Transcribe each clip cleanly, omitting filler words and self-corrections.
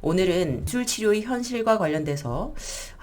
오늘은 미술치료의 현실과 관련돼서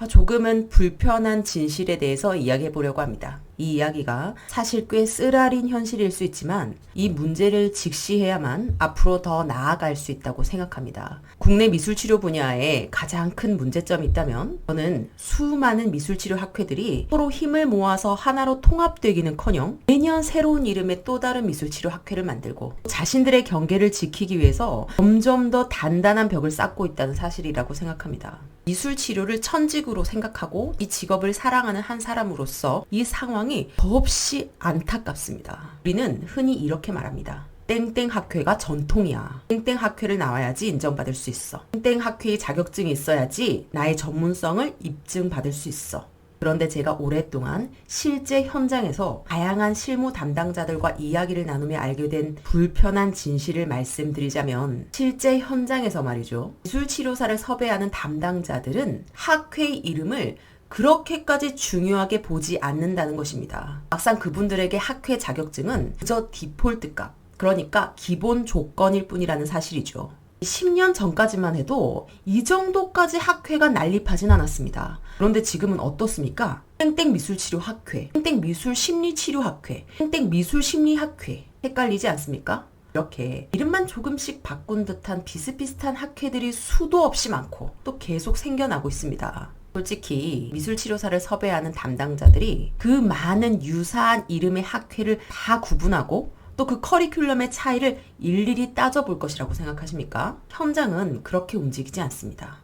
조금은 불편한 진실에 대해서 이야기해 보려고 합니다. 이 이야기가 사실 꽤 쓰라린 현실일 수 있지만 이 문제를 직시해야만 앞으로 더 나아갈 수 있다고 생각합니다. 국내 미술치료 분야에 가장 큰 문제점이 있다면 저는 수많은 미술치료 학회들이 서로 힘을 모아서 하나로 통합되기는커녕 매년 새로운 이름의 또 다른 미술치료 학회를 만들고 자신들의 경계를 지키기 위해서 점점 더 단단한 벽을 쌓고 있다는 사실이라고 생각합니다. 미술치료를 천직으로 생각하고 이 직업을 사랑하는 한 사람으로서 이 상황이 더없이 안타깝습니다. 우리는 흔히 이렇게 말합니다. 땡땡 학회가 전통이야. 땡땡 학회를 나와야지 인정받을 수 있어. 땡땡 학회의 자격증이 있어야지 나의 전문성을 입증받을 수 있어. 그런데 제가 오랫동안 실제 현장에서 다양한 실무 담당자들과 이야기를 나누며 알게 된 불편한 진실을 말씀드리자면 실제 현장에서 말이죠. 미술치료사를 섭외하는 담당자들은 학회의 이름을 그렇게까지 중요하게 보지 않는다는 것입니다. 막상 그분들에게 학회 자격증은 그저 디폴트 값, 그러니까 기본 조건일 뿐이라는 사실이죠. 10년 전까지만 해도 이 정도까지 학회가 난립하진 않았습니다. 그런데 지금은 어떻습니까? 땡땡 미술치료 학회, 땡땡 미술심리치료 학회, 땡땡 미술심리학회 헷갈리지 않습니까? 이렇게 이름만 조금씩 바꾼 듯한 비슷비슷한 학회들이 수도 없이 많고 또 계속 생겨나고 있습니다. 솔직히 미술치료사를 섭외하는 담당자들이 그 많은 유사한 이름의 학회를 다 구분하고 또 그 커리큘럼의 차이를 일일이 따져볼 것이라고 생각하십니까? 현장은 그렇게 움직이지 않습니다.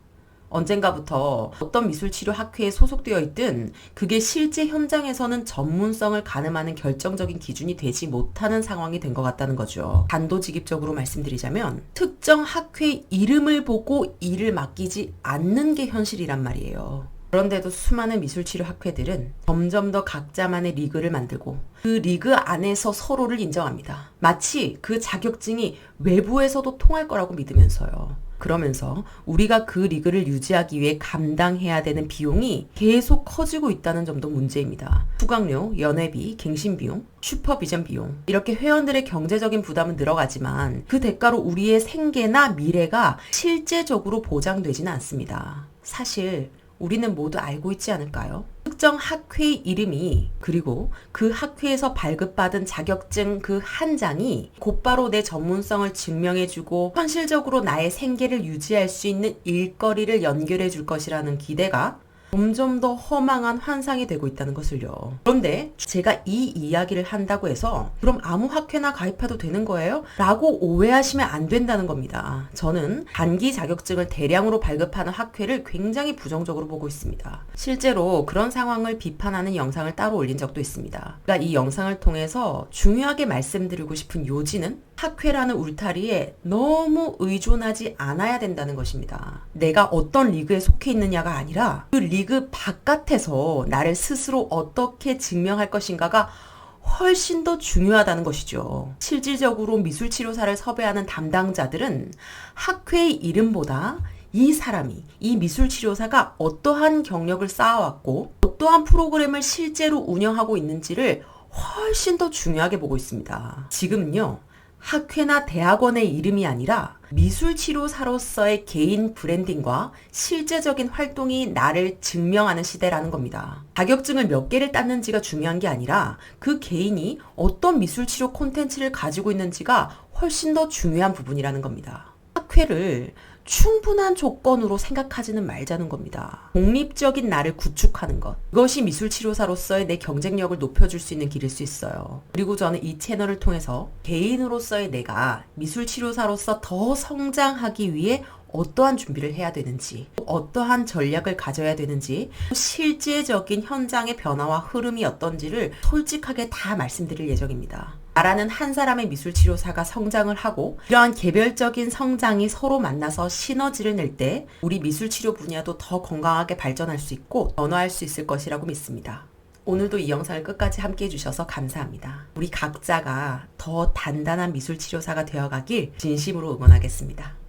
언젠가부터 어떤 미술치료 학회에 소속되어 있든 그게 실제 현장에서는 전문성을 가늠하는 결정적인 기준이 되지 못하는 상황이 된 것 같다는 거죠. 단도직입적으로 말씀드리자면 특정 학회의 이름을 보고 일을 맡기지 않는 게 현실이란 말이에요. 그런데도 수많은 미술치료 학회들은 점점 더 각자만의 리그를 만들고 그 리그 안에서 서로를 인정합니다. 마치 그 자격증이 외부에서도 통할 거라고 믿으면서요. 그러면서 우리가 그 리그를 유지하기 위해 감당해야 되는 비용이 계속 커지고 있다는 점도 문제입니다. 수강료, 연회비, 갱신비용, 슈퍼비전 비용 이렇게 회원들의 경제적인 부담은 늘어가지만 그 대가로 우리의 생계나 미래가 실제적으로 보장되지는 않습니다. 사실 우리는 모두 알고 있지 않을까요? 특정 학회의 이름이 그리고 그 학회에서 발급받은 자격증 그 한 장이 곧바로 내 전문성을 증명해주고 현실적으로 나의 생계를 유지할 수 있는 일거리를 연결해 줄 것이라는 기대가 점점 더 허망한 환상이 되고 있다는 것을요. 그런데 제가 이 이야기를 한다고 해서 그럼 아무 학회나 가입해도 되는 거예요? 라고 오해하시면 안 된다는 겁니다. 저는 단기 자격증을 대량으로 발급하는 학회를 굉장히 부정적으로 보고 있습니다. 실제로 그런 상황을 비판하는 영상을 따로 올린 적도 있습니다. 그러니까 이 영상을 통해서 중요하게 말씀드리고 싶은 요지는 학회라는 울타리에 너무 의존하지 않아야 된다는 것입니다. 내가 어떤 리그에 속해 있느냐가 아니라 그 리그 바깥에서 나를 스스로 어떻게 증명할 것인가가 훨씬 더 중요하다는 것이죠. 실질적으로 미술치료사를 섭외하는 담당자들은 학회의 이름보다 이 사람이, 이 미술치료사가 어떠한 경력을 쌓아왔고 어떠한 프로그램을 실제로 운영하고 있는지를 훨씬 더 중요하게 보고 있습니다. 지금은요. 학회나 대학원의 이름이 아니라 미술치료사로서의 개인 브랜딩과 실제적인 활동이 나를 증명하는 시대라는 겁니다. 자격증을 몇 개를 땄는지가 중요한 게 아니라 그 개인이 어떤 미술치료 콘텐츠를 가지고 있는지가 훨씬 더 중요한 부분이라는 겁니다. 학회를 충분한 조건으로 생각하지는 말자는 겁니다. 독립적인 나를 구축하는 것. 이것이 미술치료사로서의 내 경쟁력을 높여줄 수 있는 길일 수 있어요. 그리고 저는 이 채널을 통해서 개인으로서의 내가 미술치료사로서 더 성장하기 위해 어떠한 준비를 해야 되는지, 어떠한 전략을 가져야 되는지, 실제적인 현장의 변화와 흐름이 어떤지를 솔직하게 다 말씀드릴 예정입니다. 나라는 한 사람의 미술치료사가 성장을 하고 이러한 개별적인 성장이 서로 만나서 시너지를 낼 때 우리 미술치료 분야도 더 건강하게 발전할 수 있고 변화할 수 있을 것이라고 믿습니다. 오늘도 이 영상을 끝까지 함께 해주셔서 감사합니다. 우리 각자가 더 단단한 미술치료사가 되어가길 진심으로 응원하겠습니다.